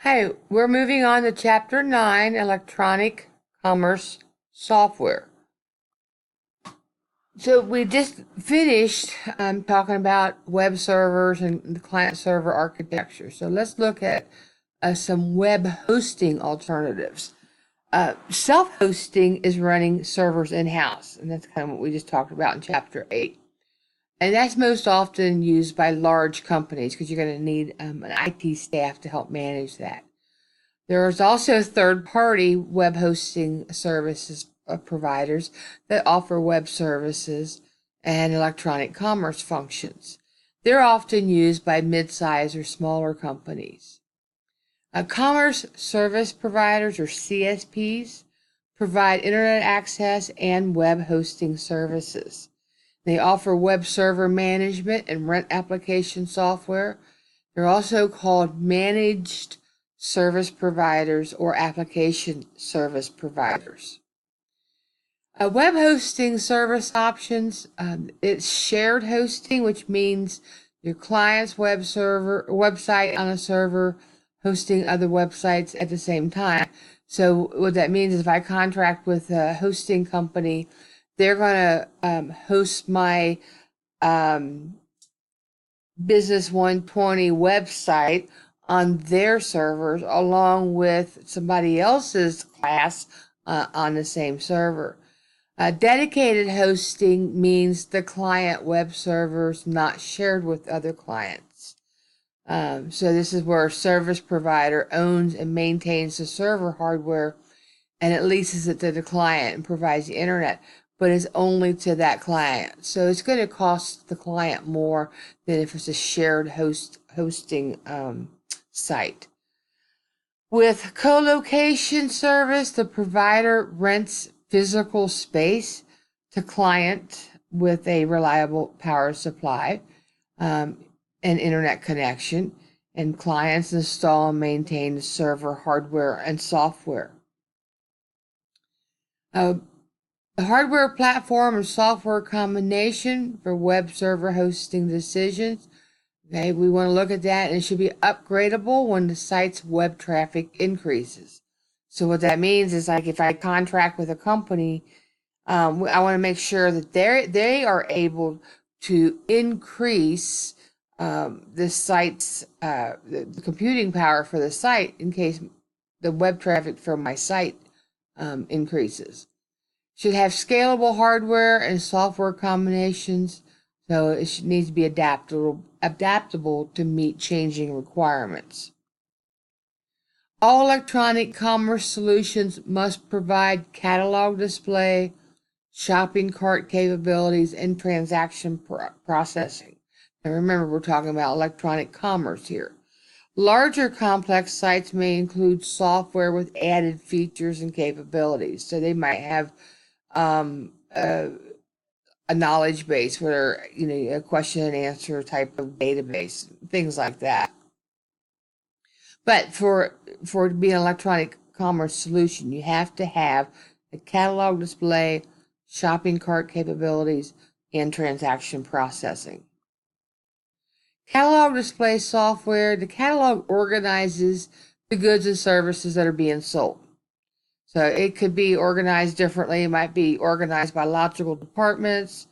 Hey, we're moving on to Chapter 9, Electronic Commerce Software. So we just finished talking about web servers and the client-server architecture. So let's look at some web hosting alternatives. Self-hosting is running servers in-house, and that's kind of what we just talked about in Chapter 8. And that's most often used by large companies because you're going to need an IT staff to help manage that. There's also third-party web hosting services providers that offer web services and electronic commerce functions. They're often used by mid-sized or smaller companies. Commerce service providers, or CSPs, provide internet access and web hosting services. They offer web server management and rent application software. They're also called managed service providers or application service providers. Web hosting service options, it's shared hosting, which means your client's website on a server hosting other websites at the same time. So what that means is if I contract with a hosting company, they're going to host my Business 120 website on their servers along with somebody else's class on the same server. Dedicated hosting means the client web servers not shared with other clients. So this is where a service provider owns and maintains the server hardware and it leases it to the client and provides the internet, but it's only to that client. So it's going to cost the client more than if it's a shared hosting site. With co-location service, the provider rents physical space to client with a reliable power supply and internet connection, and clients install and maintain the server hardware and software. The hardware platform and software combination for web server hosting decisions. Okay, we want to look at that, and it should be upgradable when the site's web traffic increases. So what that means is, like, if I contract with a company, I want to make sure that they are able to increase the site's the computing power for the site in case the web traffic from my site increases. Should have scalable hardware and software combinations, so it needs to be adaptable to meet changing requirements. All electronic commerce solutions must provide catalog display, shopping cart capabilities, and transaction processing. Now remember, we're talking about electronic commerce here. Larger complex sites may include software with added features and capabilities. So they might have a knowledge base where, a question and answer type of database, things like that. But for it to be an electronic commerce solution, you have to have a catalog display, shopping cart capabilities, and transaction processing. Catalog display software, the catalog organizes the goods and services that are being sold. So it could be organized differently. It might be organized by logical departments.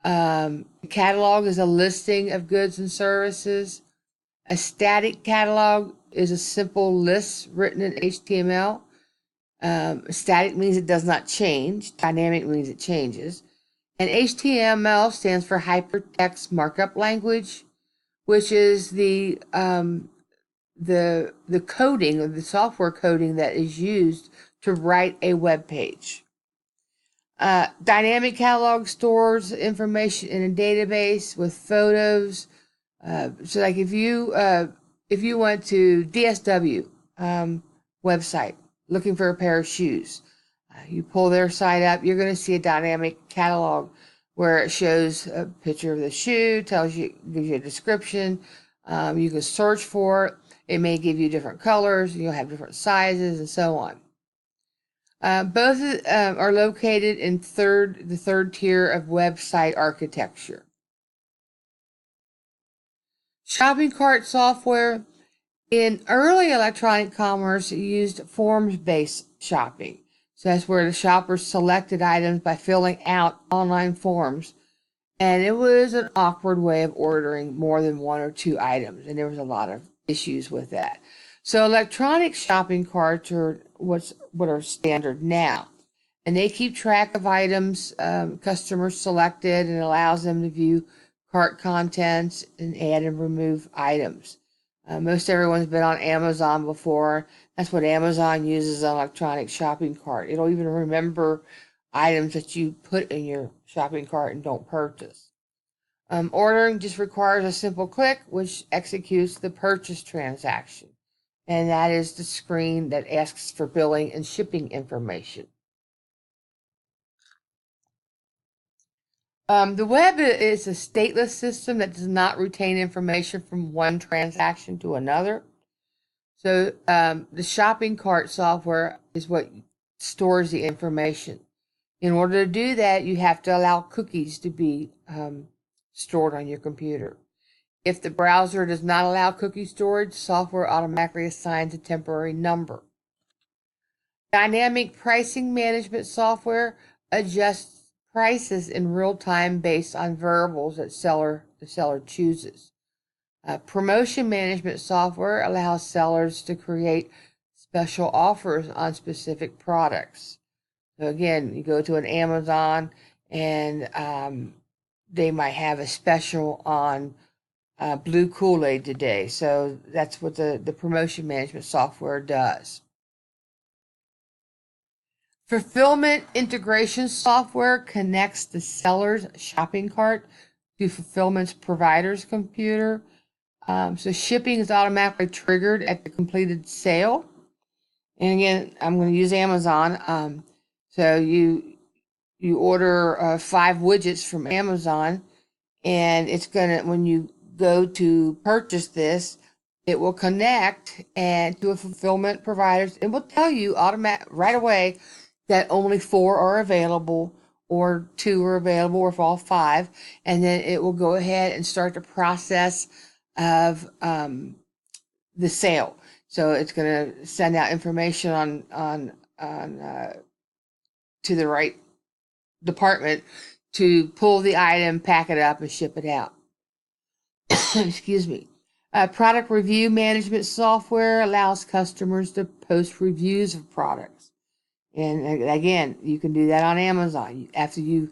Catalog is a listing of goods and services. A static catalog is a simple list written in HTML. Static means it does not change. Dynamic means it changes. And HTML stands for Hypertext Markup Language, which is the coding, or the software coding that is used to write a web page. Dynamic catalog stores information in a database with photos. So like if you went to DSW website looking for a pair of shoes, you pull their site up, you're going to see a dynamic catalog where it shows a picture of the shoe, gives you a description. You can search for it. It may give you different colors. You'll have different sizes and so on. Both are located in the third tier of website architecture. Shopping cart software In early electronic commerce, it used forms-based shopping. So that's where the shoppers selected items by filling out online forms. And it was an awkward way of ordering more than one or two items. And there was a lot of issues with that. So electronic shopping carts are what are standard now. And they keep track of items customers selected and allows them to view cart contents and add and remove items. Most everyone's been on Amazon before. That's what Amazon uses, an electronic shopping cart. It'll even remember items that you put in your shopping cart and don't purchase. Ordering just requires a simple click, which executes the purchase transaction. And that is the screen that asks for billing and shipping information. The web is a stateless system that does not retain information from one transaction to another. So the shopping cart software is what stores the information. In order to do that, you have to allow cookies to be stored on your computer. If the browser does not allow cookie storage, software automatically assigns a temporary number. Dynamic pricing management software adjusts prices in real time based on variables that the seller chooses. Promotion management software allows sellers to create special offers on specific products. So again, you go to an Amazon and they might have a special on blue Kool-Aid today. So that's what the promotion management software does. Fulfillment integration software connects the seller's shopping cart to fulfillment provider's computer. So shipping is automatically triggered at the completed sale. And again, I'm going to use Amazon. So you order 5 widgets from Amazon, and it's gonna, when you go to purchase this, it will connect and to a fulfillment provider. It will tell you right away that only 4 are available, or 2 are available, or if all 5, and then it will go ahead and start the process of the sale. So it's going to send out information on to the right department to pull the item, pack it up, and ship it out. Excuse me. Product review management software allows customers to post reviews of products. And again, you can do that on Amazon. After you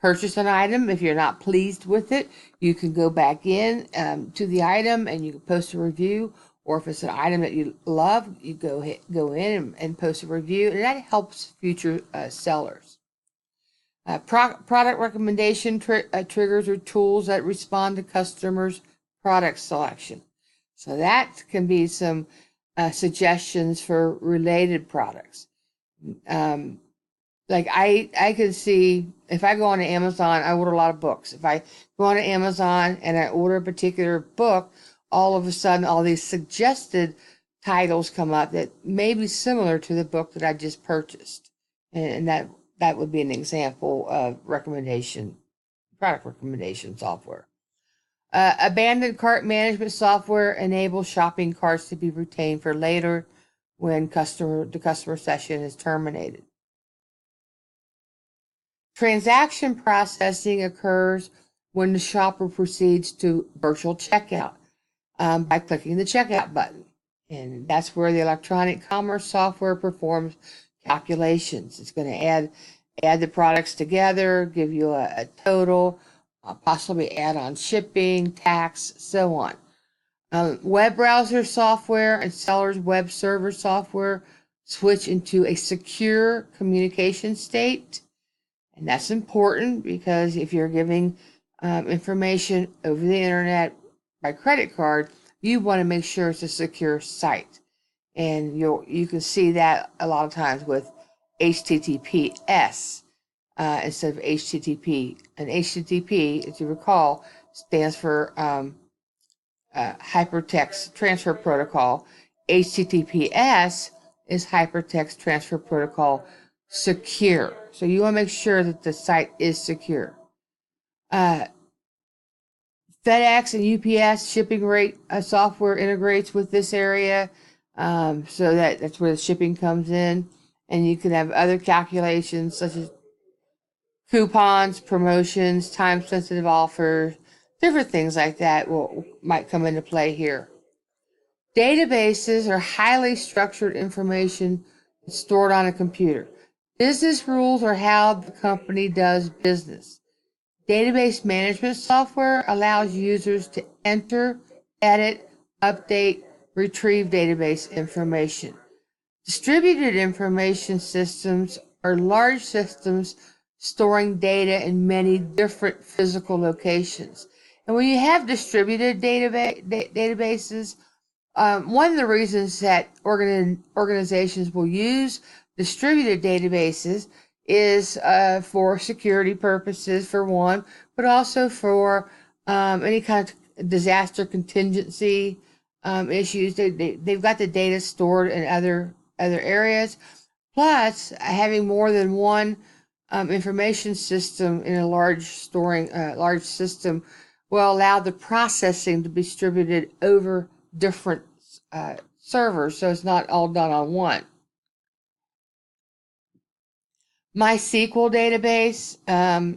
purchase an item, if you're not pleased with it, you can go back in to the item and you can post a review. Or if it's an item that you love, you go in and post a review, and that helps future sellers. Product recommendation triggers are tools that respond to customers' product selection. So that can be some suggestions for related products. Like I could see, if I go on to Amazon, I order a lot of books. If I go on to Amazon and I order a particular book, all of a sudden all these suggested titles come up that may be similar to the book that I just purchased. And that would be an example of product recommendation software. Abandoned cart management software enables shopping carts to be retained for later when the customer session is terminated. Transaction processing occurs when the shopper proceeds to virtual checkout by clicking the checkout button. And that's where the electronic commerce software performs calculations. It's going to add the products together, give you a total, possibly add on shipping, tax, so on. Web browser software and seller's web server software switch into a secure communication state. And that's important because if you're giving information over the internet by credit card, you want to make sure it's a secure site. And you can see that a lot of times with HTTPS instead of HTTP. And HTTP, as you recall, stands for Hypertext Transfer Protocol. HTTPS is Hypertext Transfer Protocol Secure. So you want to make sure that the site is secure. FedEx and UPS shipping rate software integrates with this area, so that's where the shipping comes in. And you can have other calculations such as coupons, promotions, time-sensitive offers, different things like that might come into play here. Databases are highly structured information stored on a computer. Business rules are how the company does business. Database management software allows users to enter, edit, update, retrieve database information. Distributed information systems are large systems storing data in many different physical locations. And when you have distributed databases, one of the reasons that organizations will use distributed databases is for security purposes, for one, but also for any kind of disaster contingency issues. They've got the data stored in other areas. Plus, having more than one information system in a large system will allow the processing to be distributed over different servers, so it's not all done on one. MySQL database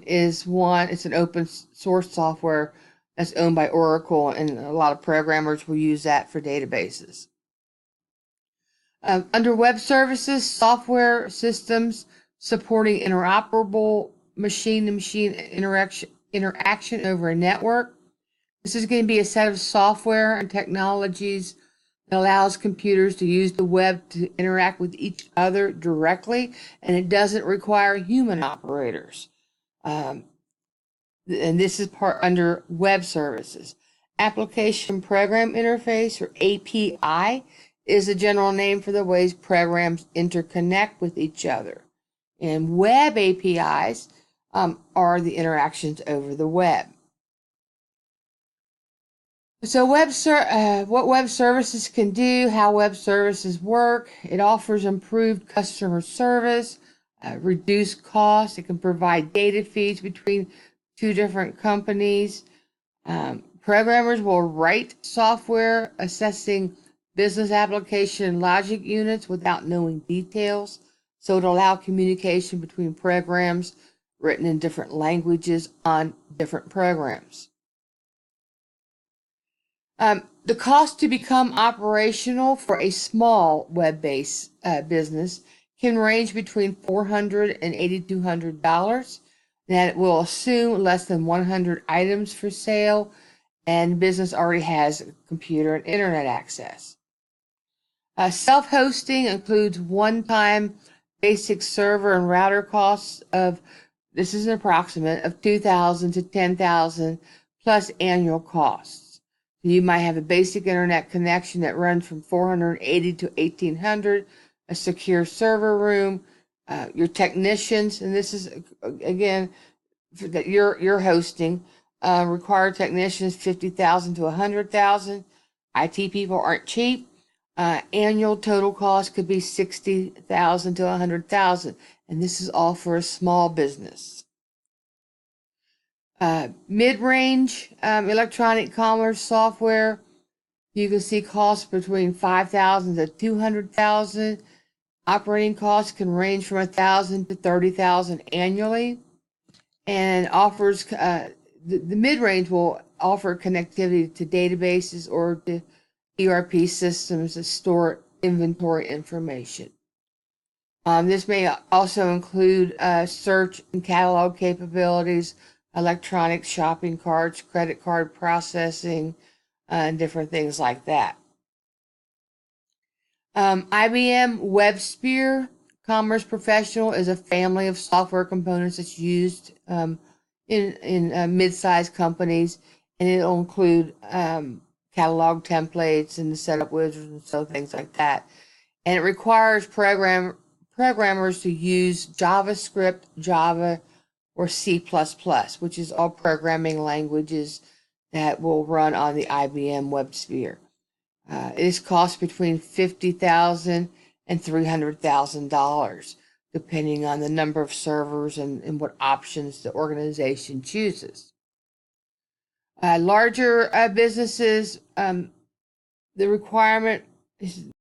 is one. It's an open source software that's owned by Oracle, and a lot of programmers will use that for databases. Under web services, software systems supporting interoperable machine-to-machine interaction over a network. This is going to be a set of software and technologies that allows computers to use the web to interact with each other directly, and it doesn't require human operators. And this is part under web services. Application Program Interface, or API, is a general name for the ways programs interconnect with each other. And web APIs are the interactions over the web. So what web services can do, how web services work: it offers improved customer service, reduced costs. It can provide data feeds between two different companies. Programmers will write software assessing business application logic units without knowing details. So it'll allow communication between programs written in different languages on different programs. The cost to become operational for a small web-based business can range between $400 and $8,200. That will assume less than 100 items for sale, and business already has computer and internet access. Self-hosting includes one-time basic server and router costs of, this is an approximate, of $2,000 to $10,000 plus annual costs. You might have a basic internet connection that runs from $480 to $1,800, a secure server room, your technicians, and this is again that you're hosting, required technicians $50,000 to $100,000. IT people aren't cheap. Annual total cost could be $60,000 to $100,000, and this is all for a small business. Mid-range electronic commerce software, you can see costs between $5,000 to $200,000. Operating costs can range from $1,000 to $30,000 annually, and offers the mid-range will offer connectivity to databases or to ERP systems that store inventory information. This may also include search and catalog capabilities, electronic shopping carts, credit card processing, and different things like that. IBM WebSphere Commerce Professional is a family of software components that's used in mid-sized companies, and it'll include catalog templates and the setup wizards and so things like that. And it requires programmers to use JavaScript, Java, or C++, which is all programming languages that will run on the IBM WebSphere. It costs between $50,000 and $300,000, depending on the number of servers and what options the organization chooses. Larger businesses, the requirement is